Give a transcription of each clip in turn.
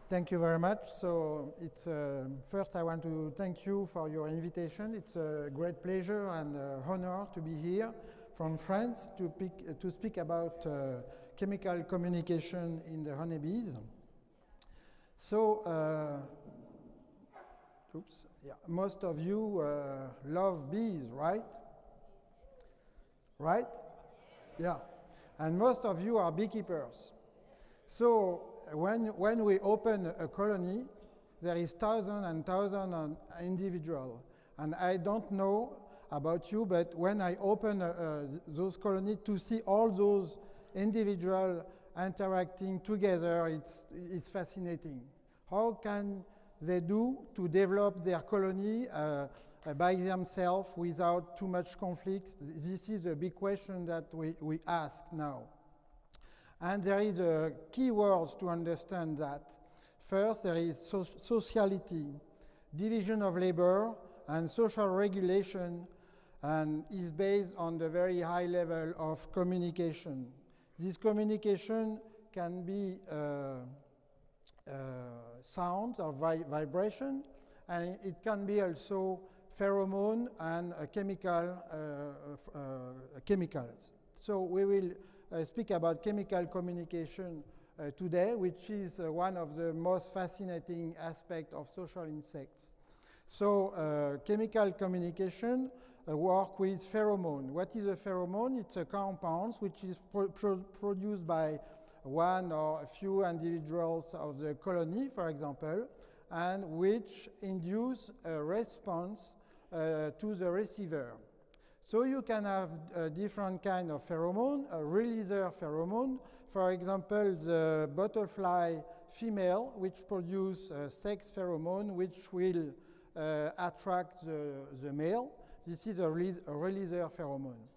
Thank you very much. So it's first I want to thank you for your invitation. It's a great pleasure and honor to be here from France to speak about chemical communication in the honeybees. So, most of you love bees, right? Right? Yeah. And most of you are beekeepers. So when we open a colony, there is thousands and thousands of individuals. And I don't know about you, but when I open those colonies, to see all those individuals interacting together, it's fascinating. How can they do to develop their colony by themselves without too much conflict? This is a big question that we ask now. And there is key words to understand that. First, there is sociality, division of labor, and social regulation, and is based on the very high level of communication. This communication can be sound or vibration, and it can be also pheromone and chemicals. So we will speak about chemical communication today, which is one of the most fascinating aspects of social insects. So chemical communication work with pheromone. What is a pheromone? It's a compound which is produced by one or a few individuals of the colony, for example, and which induce a response to the receiver. So you can have different kind of pheromone, a releaser pheromone. For example, the butterfly female, which produce sex pheromone, which will attract the male. This is a releaser pheromone.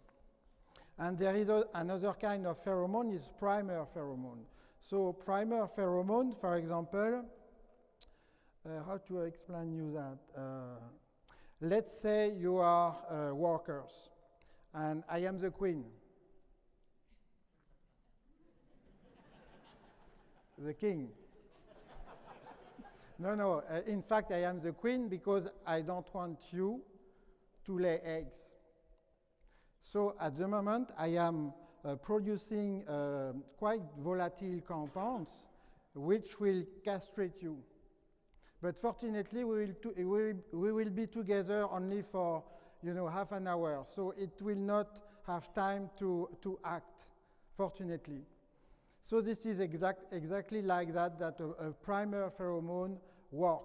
And there is another kind of pheromone, is primer pheromone. So primer pheromone, for example, how to explain you that? Let's say you are workers, and I am the queen. The king. No, in fact, I am the queen because I don't want you to lay eggs. So at the moment, I am producing quite volatile compounds which will castrate you. But fortunately, we will be together only for half an hour, so it will not have time to act, fortunately. So this is exactly like that a primer pheromone work.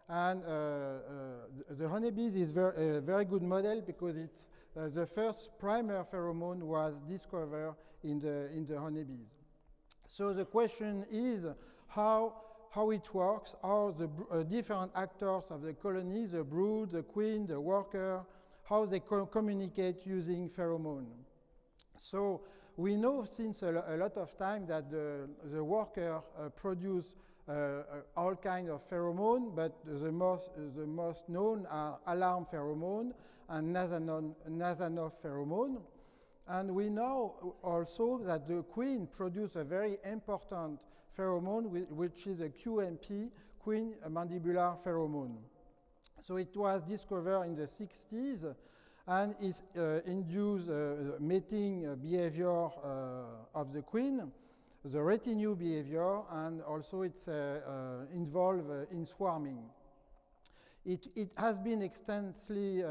And the honeybees is a very good model because it's the first primer pheromone was discovered in the honeybees. So the question is how it works, how the different actors of the colony, the brood, the queen, the worker, how they communicate using pheromone. So we know since a lot of time that the worker produce all kinds of pheromone, but the most known are alarm pheromone and Nasanoff pheromone. And we know also that the queen produces a very important pheromone, which is a QMP, queen mandibular pheromone. So it was discovered in the 60s and it induced mating behavior of the queen, the retinue behavior, and also it's involved in swarming. It has been extensively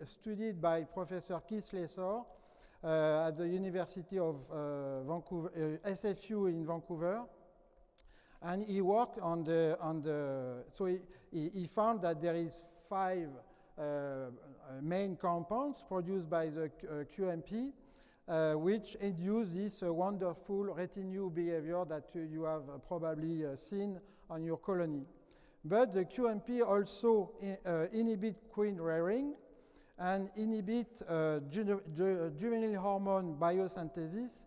studied by Professor Keith Lesor at the University of Vancouver, SFU in Vancouver. And he worked so he found that there is 5 main compounds produced by the QMP, which induce this wonderful retinue behavior that you have probably seen on your colony. But the QMP also inhibit queen rearing and inhibit juvenile hormone biosynthesis,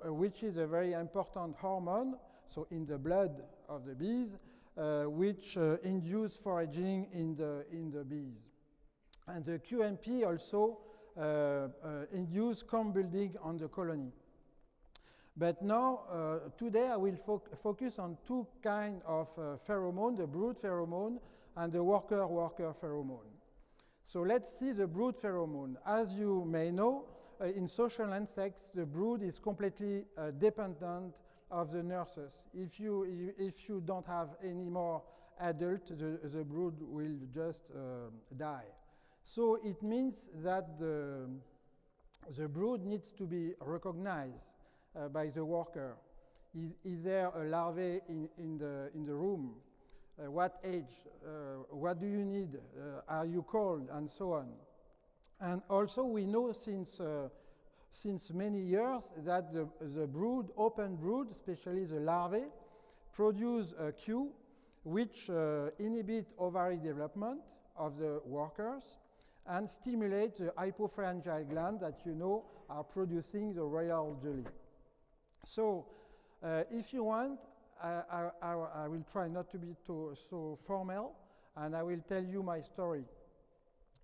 which is a very important hormone, so in the blood of the bees, which induce foraging in the bees. And the QMP also induce comb building on the colony. But now, today I will focus on two kinds of pheromone, the brood pheromone and the worker-worker pheromone. So let's see the brood pheromone. As you may know, in social insects, the brood is completely dependent of the nurses. If you don't have any more adult, the brood will just die. So it means that the brood needs to be recognized by the worker. Is there a larvae in the room? What age? What do you need? Are you cold? And so on. And also we know since many years that the brood, open brood, especially the larvae, produce a Q which inhibit ovary development of the workers and stimulate the hypopharyngeal gland that you know are producing the royal jelly. So if you want, I will try not to be so formal, and I will tell you my story,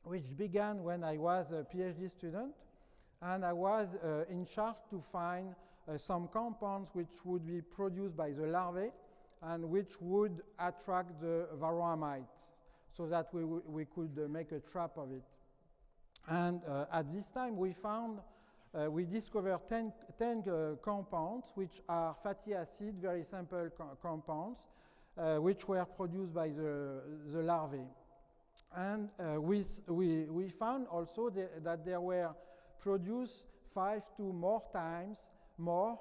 which began when I was a PhD student, and I was in charge to find some compounds which would be produced by the larvae and which would attract the varroa mite, so that we could make a trap of it. And at this time we discovered 10 compounds which are fatty acid, very simple compounds, which were produced by the larvae. And we found also that there were produced 5 to more times more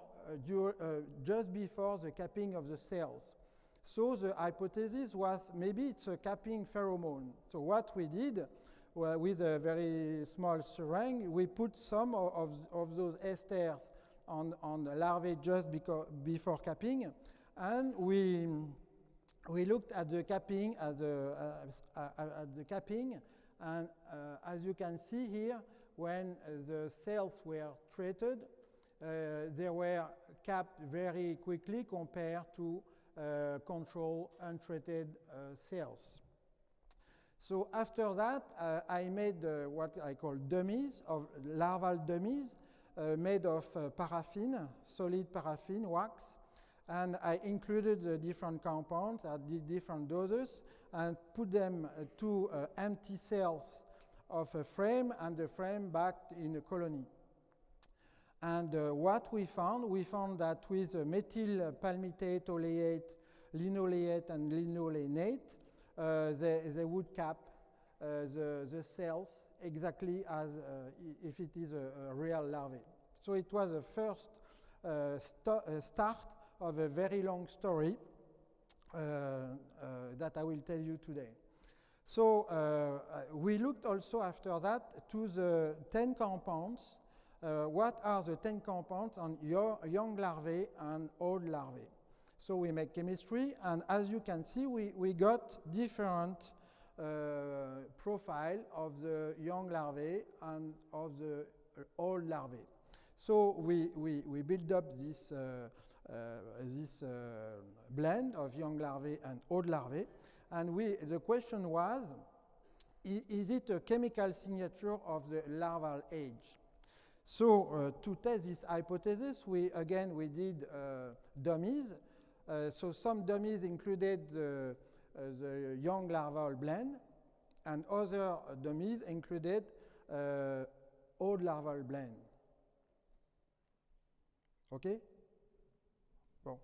just before the capping of the cells. So the hypothesis was maybe it's a capping pheromone. So what we did, with a very small syringe, we put some of those esters on the larvae just before capping, and we looked at the capping, and as you can see here, when the cells were treated, they were capped very quickly compared to control untreated cells. So after that, I made what I call dummies, of larval dummies, made of paraffin, solid paraffin wax, and I included the different compounds at the different doses and put them to empty cells of a frame, and the frame backed in a colony. And what we found that with methyl palmitate, oleate, linoleate, and linolenate, they would cap the cells exactly as if it is a real larvae. So it was the first start of a very long story that I will tell you today. So we looked also after that to the 10 compounds. What are the 10 compounds on young larvae and old larvae? So we make chemistry, and as you can see, we got different profile of the young larvae and of the old larvae. So we build up this blend of young larvae and old larvae, and the question was, is it a chemical signature of the larval age? So to test this hypothesis, we did dummies. So some dummies included the young larval blend, and other dummies included old larval blend. Okay? Well,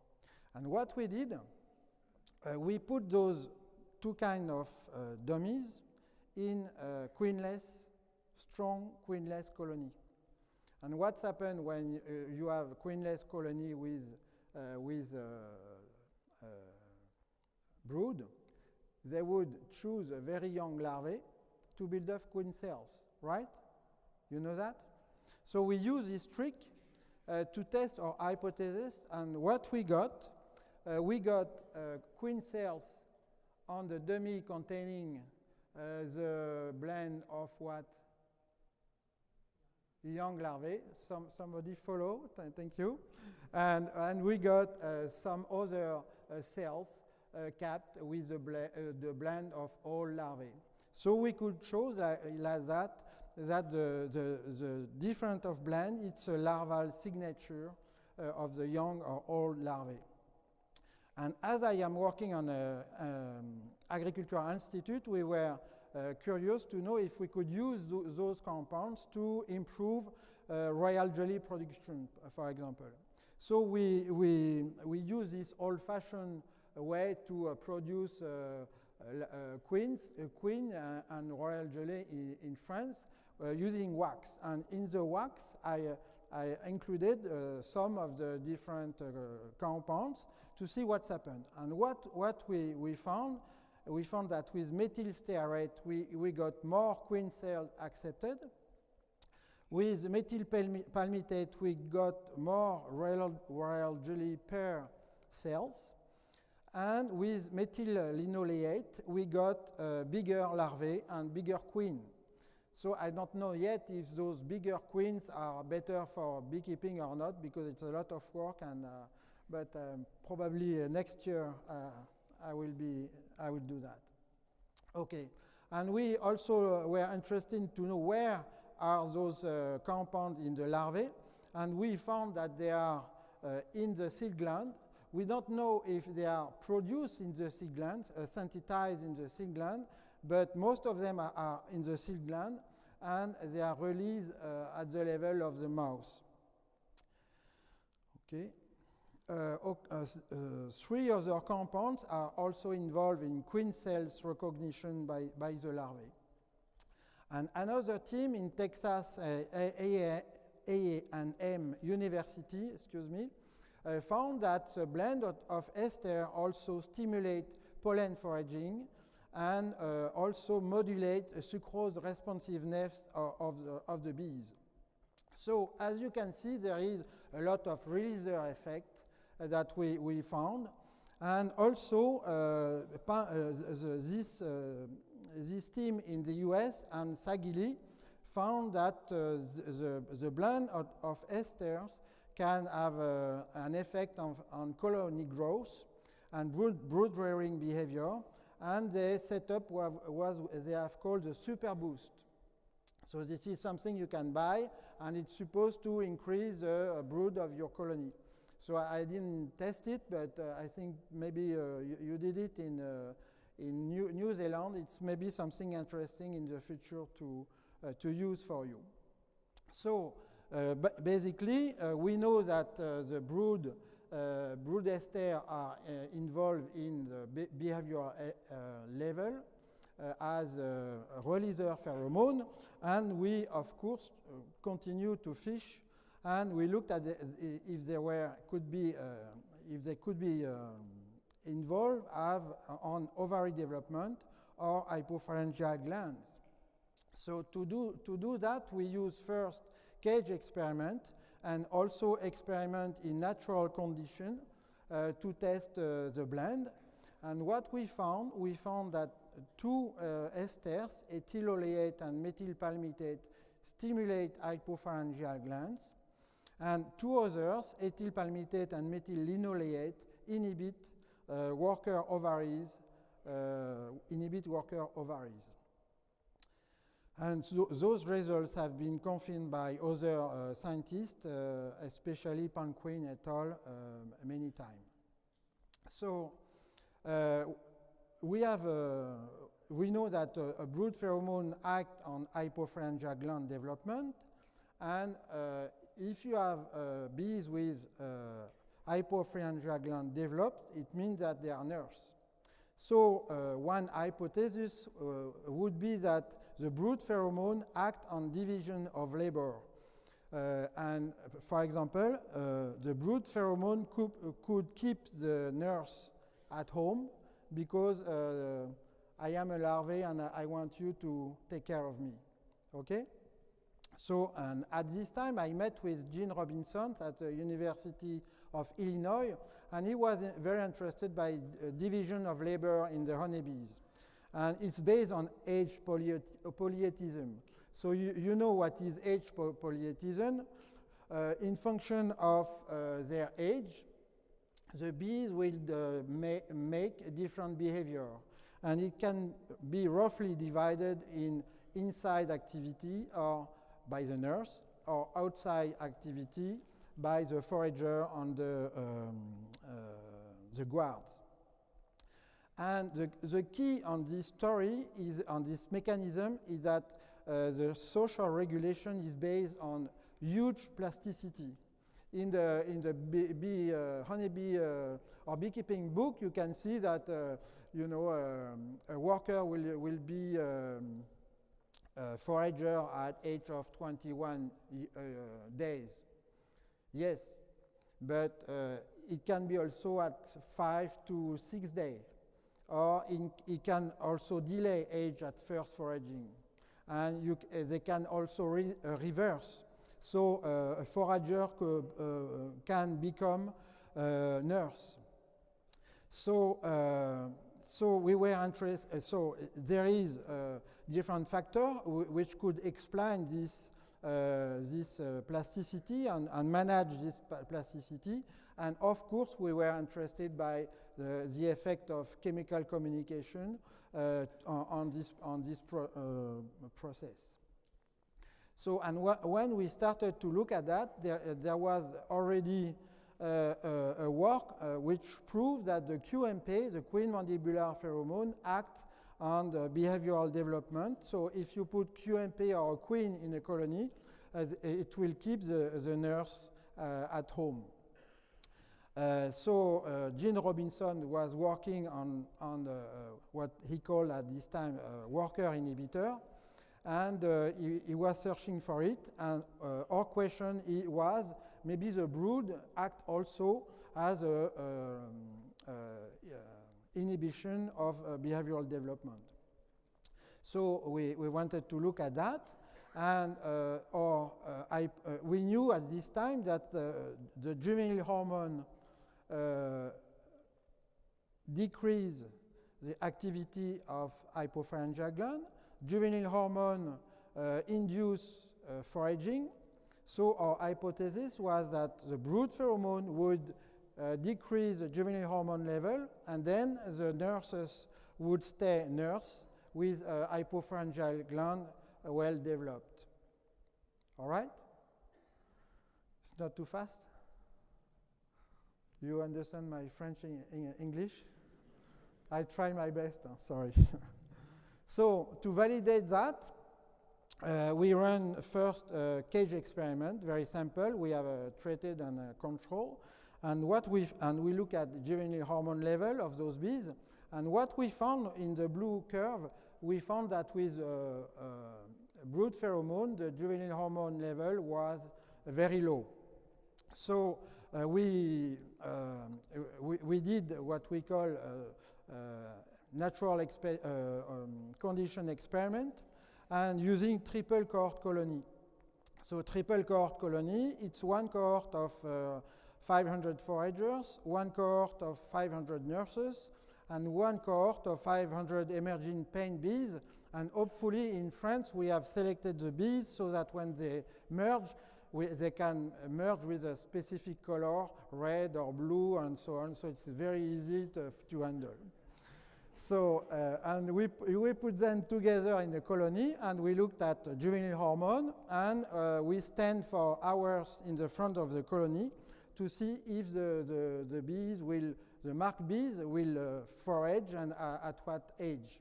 and what we did, we put those two kinds of dummies in a queenless, strong queenless colony. And what's happened when you have a queenless colony with brood? They would choose a very young larvae to build up queen cells, right? You know that? So we use this trick to test our hypothesis, and what we got queen cells on the dummy containing the blend of what? Young larvae. Somebody follow? Thank you. And we got some other cells capped with the blend of all larvae. So we could show that the difference of blend, it's a larval signature of the young or old larvae. And as I am working on an agricultural institute, we were curious to know if we could use those compounds to improve royal jelly production, for example. So we use this old-fashioned way to produce queen and royal jelly in France using wax. And in the wax, I included some of the different compounds to see what's happened. And what we found that with methyl stearate, we got more queen cells accepted. With methyl palmitate, we got more royal jelly pair cells. And with methyl linoleate, we got bigger larvae and bigger queen. So I don't know yet if those bigger queens are better for beekeeping or not, because it's a lot of work. And but probably next year I will do that. Okay, and we also were interested to know where are those compounds in the larvae, and we found that they are in the silk gland. We don't know if they are produced in the silk gland, synthesized in the silk gland, but most of them are in the silk gland, and they are released at the level of the mouth. Okay. Three other compounds are also involved in queen cells recognition by the larvae. And another team in Texas A&M University, found that the blend of ester also stimulate pollen foraging and also modulate sucrose responsiveness of the bees. So as you can see, there is a lot of releaser effect that we found, and also this team in the US and Sagili found that the blend of esters can have an effect on colony growth and brood rearing behavior, and they set up what they have called the super boost. So this is something you can buy, and it's supposed to increase the brood of your colony. So I didn't test it, but I think maybe you did it in New Zealand. It's maybe something interesting in the future to use for you. So basically, we know that the brood ester are involved in the behavioral level as a releaser pheromone, and we, of course, continue to fish. And we looked at if they could be involved on ovary development or hypopharyngeal glands. So to do that, we use first cage experiment and also experiment in natural condition to test the blend. And what we found that two esters, ethyl oleate and methyl palmitate, stimulate hypopharyngeal glands. And two others, ethyl palmitate and methyl linoleate, inhibit worker ovaries. And so those results have been confirmed by other scientists, especially Panquin et al. Many times. So we know that a brood pheromone acts on hypopharyngeal gland development, and if you have bees with hypopharyngeal gland developed, it means that they are nurse. So one hypothesis would be that the brood pheromone act on division of labor. And for example, the brood pheromone could keep the nurse at home because I am a larvae and I want you to take care of me. Okay? So, and at this time, I met with Gene Robinson at the University of Illinois, and he was very interested by division of labor in the honeybees. And it's based on age polyetism. So you know what is age polyetism. In function of their age, the bees will make a different behavior. And it can be roughly divided in inside activity or by the nurse, or outside activity by the forager on the guards. And the key on this story is, on this mechanism, is that the social regulation is based on huge plasticity. In the honeybee or beekeeping book, you can see that a worker will be a forager at age of 21 days. Yes, but it can be also at 5 to 6 days, or it can also delay age at first foraging, and they can also reverse. So a forager can become a nurse. So we were interested. So there is a different factor which could explain this plasticity and manage this plasticity. And of course, we were interested by the effect of chemical communication on this process. So, and when we started to look at that, there was already a work which proved that the QMP, the queen mandibular pheromone, acts on the behavioral development. So if you put QMP or a queen in a colony, it will keep the nurse at home. Gene Robinson was working on what he called at this time worker inhibitor, and he was searching for it, and our question was, maybe the brood act also as a inhibition of behavioral development. So we wanted to look at that, and we knew at this time that the juvenile hormone decrease the activity of hypopharyngeal gland. Juvenile hormone induce foraging. So our hypothesis was that the brood pheromone would decrease the juvenile hormone level, and then the nurses would stay nurse with a hypopharyngeal gland well developed. All right? It's not too fast? You understand my French English? I try my best, sorry. So to validate that, we run first a cage experiment, very simple. We have a treated and a control, and we look at the juvenile hormone level of those bees. And what we found in the blue curve, we found that with brood pheromone, the juvenile hormone level was very low. So we did what we call natural condition experiment, and using triple cohort colony. So triple cohort colony, it's one cohort of 500 foragers, one cohort of 500 nurses, and one cohort of 500 emerging pain bees. And hopefully in France we have selected the bees so that when they merge, they can merge with a specific color, red or blue and so on, so it's very easy to handle. So, and we put them together in the colony, and we looked at juvenile hormone, and we stand for hours in the front of the colony to see if the bees the marked bees will forage and at what age.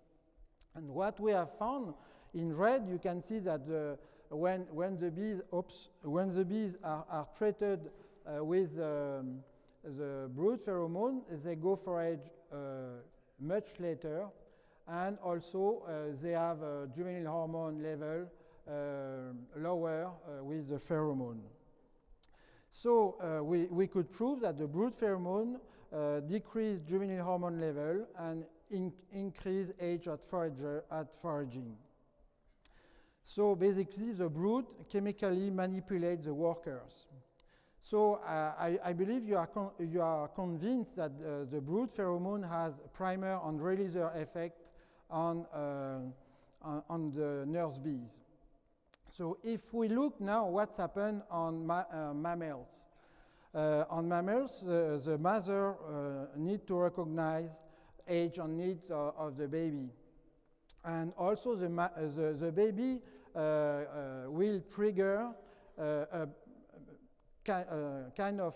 And what we have found in red, you can see that when the bees are treated with the brood pheromone, they go forage much later, and also they have a juvenile hormone level lower with the pheromone. So we could prove that the brood pheromone decreased juvenile hormone level and increase age at foraging. So basically the brood chemically manipulates the workers. So I believe you are convinced that the brood pheromone has primer and releaser effect on the nurse bees. So if we look now what's happened on mammals. On mammals, the mother need to recognize age and needs of the baby. And also the baby will trigger kind of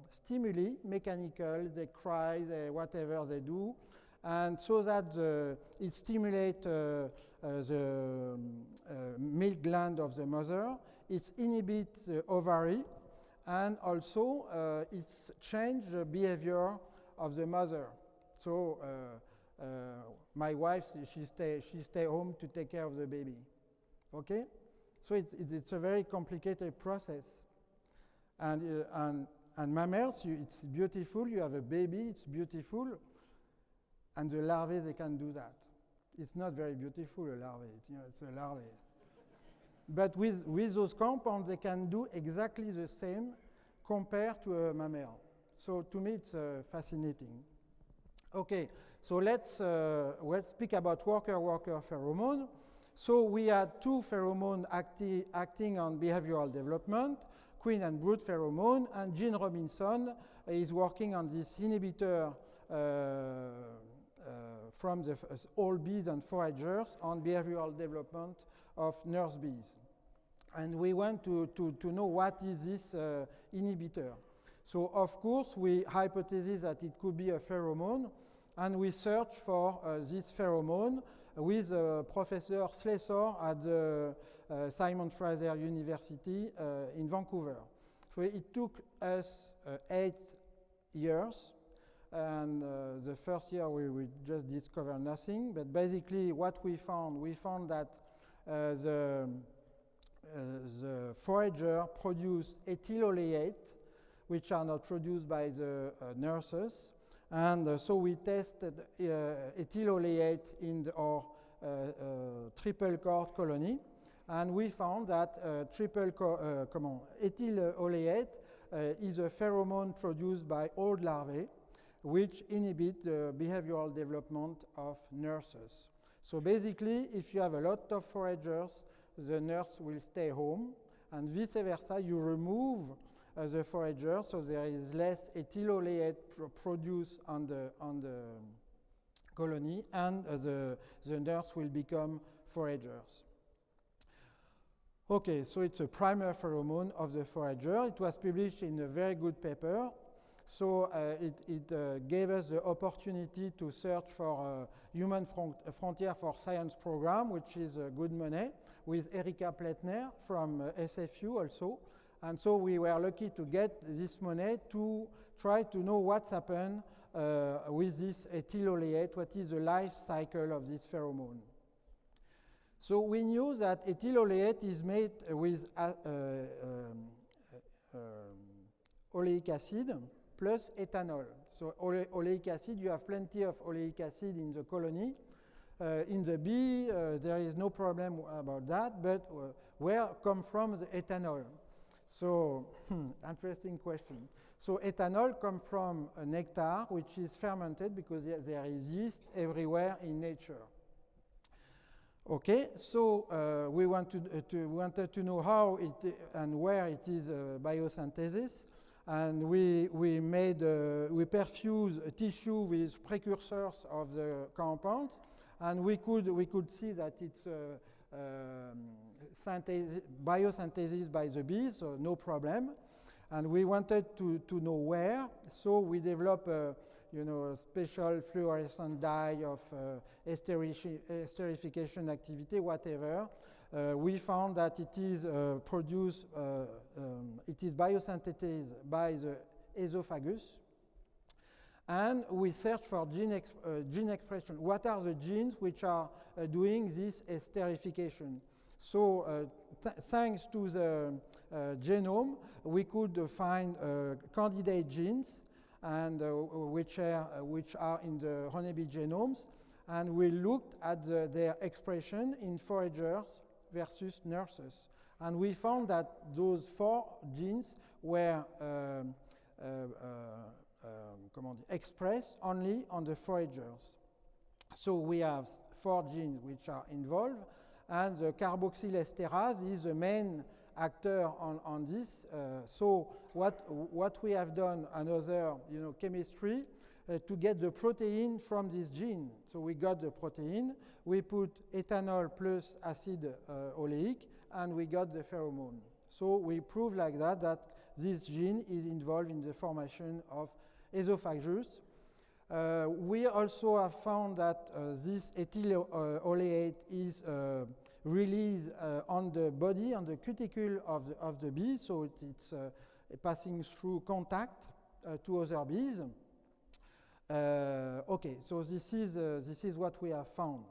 stimuli, mechanical, they cry, whatever they do, and so that it stimulates the milk gland of the mother, it inhibits the ovary, and also it's changed the behavior of the mother. So my wife, she stay home to take care of the baby. Okay? So it's a very complicated process. And mammals, it's beautiful, you have a baby, it's beautiful, and the larvae, they can do that. It's not very beautiful, a larvae, it's a larvae. But with those compounds, they can do exactly the same compared to a mammal. So to me, it's fascinating. Okay, so let's speak about worker-worker pheromone. So we had two pheromones acting on behavioral development, queen and brood pheromone, and Jean Robinson is working on this inhibitor from the all bees and foragers on behavioral development of nurse bees. And we want to know what is this inhibitor. So of course we hypothesize that it could be a pheromone, and we search for this pheromone with Professor Slessor at the Simon Fraser University in Vancouver. So it took us 8 years, and the first year we just discovered nothing, but basically what we found that the forager produced ethyl oleate, which are not produced by the nurses, and so we tested ethyl oleate in our triple cord colony, and we found that ethyl oleate is a pheromone produced by old larvae, which inhibit the behavioral development of nurses. So basically, if you have a lot of foragers, the nurse will stay home, and vice versa, you remove the forager, so there is less ethyl oleate produced on the colony, and the nurse will become foragers. Okay, so it's a primer pheromone of the forager. It was published in a very good paper. So it gave us the opportunity to search for a Human Frontier for Science program, which is good money, with Erika Pletner from SFU also. And so we were lucky to get this money to try to know what's happened with this ethyl oleate, what is the life cycle of this pheromone. So we knew that ethyl oleate is made with oleic acid plus ethanol. So oleic acid, you have plenty of oleic acid in the colony. In the bee, there is no problem about that, but where come from the ethanol? So, interesting question. So ethanol comes from nectar, which is fermented because there is yeast everywhere in nature. Okay, so we wanted to know how it and where it is biosynthesis, and we perfuse a tissue with precursors of the compounds, and we could see that it's biosynthesis by the bees, so no problem. And we wanted to know where, so we developed a special fluorescent dye of esterification activity, whatever. We found that it is produced, it is biosynthesized by the esophagus. And we search for gene expression. What are the genes which are doing this esterification? So thanks to the genome, we could find candidate genes, and which are in the honeybee genomes, and we looked at their expression in foragers versus nurses. And we found that those 4 genes were expressed only on the foragers. So we have 4 genes which are involved, and the carboxylesterase is the main actor on this. So what we have done, another chemistry, to get the protein from this gene. So we got the protein, we put ethanol plus acid oleic, and we got the pheromone. So we proved like that this gene is involved in the formation of esophagus. We also have found that this ethyl oleate is released on the body, on the cuticle of the bee, so it's passing through contact to other bees. Okay, so this is what we have found.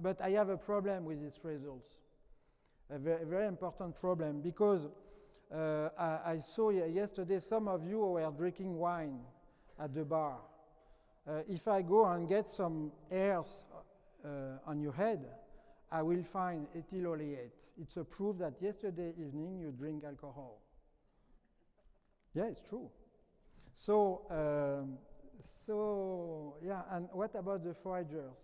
But I have a problem with these results, a very important problem, because I saw yesterday some of you were drinking wine at the bar. If I go and get some hairs on your head, I will find ethyl oleate. It's a proof that yesterday evening you drink alcohol. Yeah, it's true. So yeah, and what about the foragers?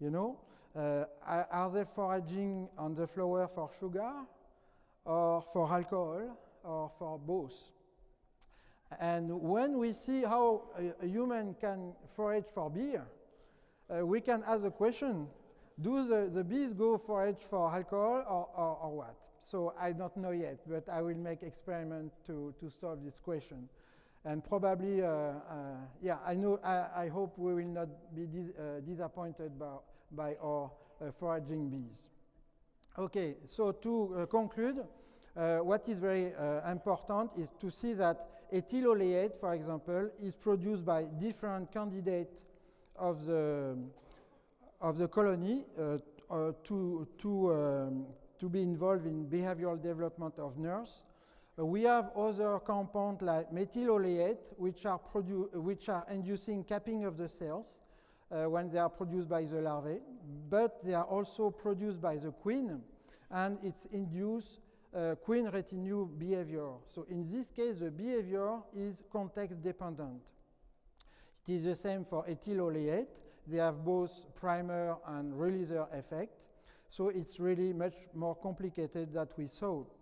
You know, are they foraging on the flower for sugar, or for alcohol, or for both? And when we see how a human can forage for beer, we can ask the question, do the bees go forage for alcohol or what? So I don't know yet, but I will make experiment to solve this question. And probably, yeah, I hope we will not be disappointed by our foraging bees. Okay, so to conclude, what is very important is to see that ethyl oleate, for example, is produced by different candidates of the colony to be involved in behavioral development of nurse. We have other compounds like methyl oleate, which are inducing capping of the cells when they are produced by the larvae, but they are also produced by the queen, and it's induced queen retinue behavior. So in this case, the behavior is context dependent. It is the same for ethyl oleate. They have both primer and releaser effect. So it's really much more complicated than we thought.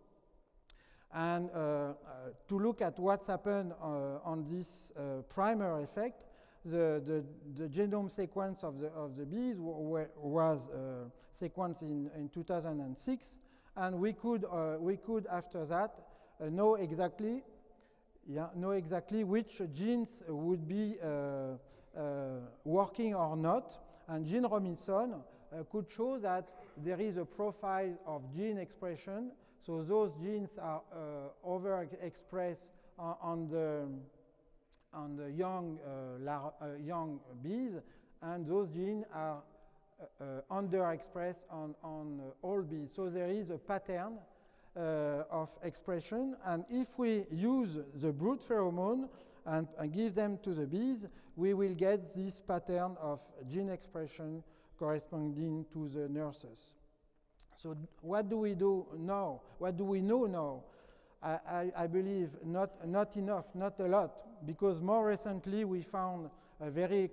And to look at what's happened on this primer effect, the genome sequence of the bees was sequenced in 2006. And we could after that know exactly which genes would be working or not. And Gene Robinson could show that there is a profile of gene expression. So those genes are overexpressed on the young bees, and those genes are underexpressed on all bees. So there is a pattern of expression, and if we use the brood pheromone and give them to the bees, we will get this pattern of gene expression corresponding to the nurses. So what do we do now? What do we know now? I believe not enough, not a lot, because more recently we found a very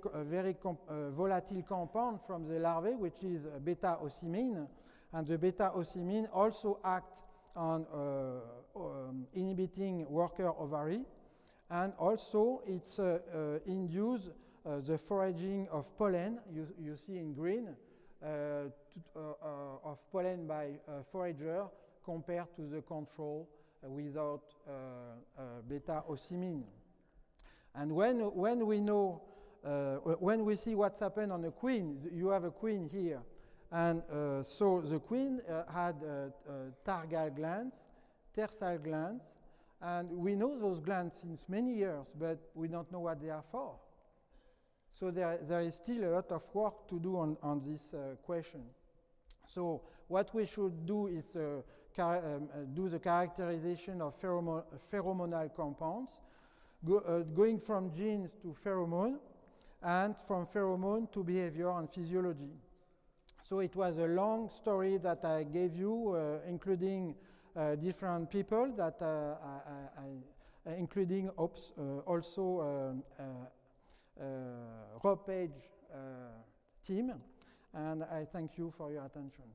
volatile compound from the larvae, which is beta-ocimine, and the beta-ocimine also acts on inhibiting worker ovary, and also it's induce the foraging of pollen, you see in green, of pollen by forager compared to the control without beta-ocimine. And when we know, when we see what's happened on a queen, you have a queen here, and so the queen had targal glands, tersal glands, and we know those glands since many years, but we don't know what they are for. So there is still a lot of work to do on this question. So what we should do is do the characterization of pheromonal compounds, going from genes to pheromone, and from pheromone to behavior and physiology. So it was a long story that I gave you, including different people, that including also Rob Page team, and I thank you for your attention.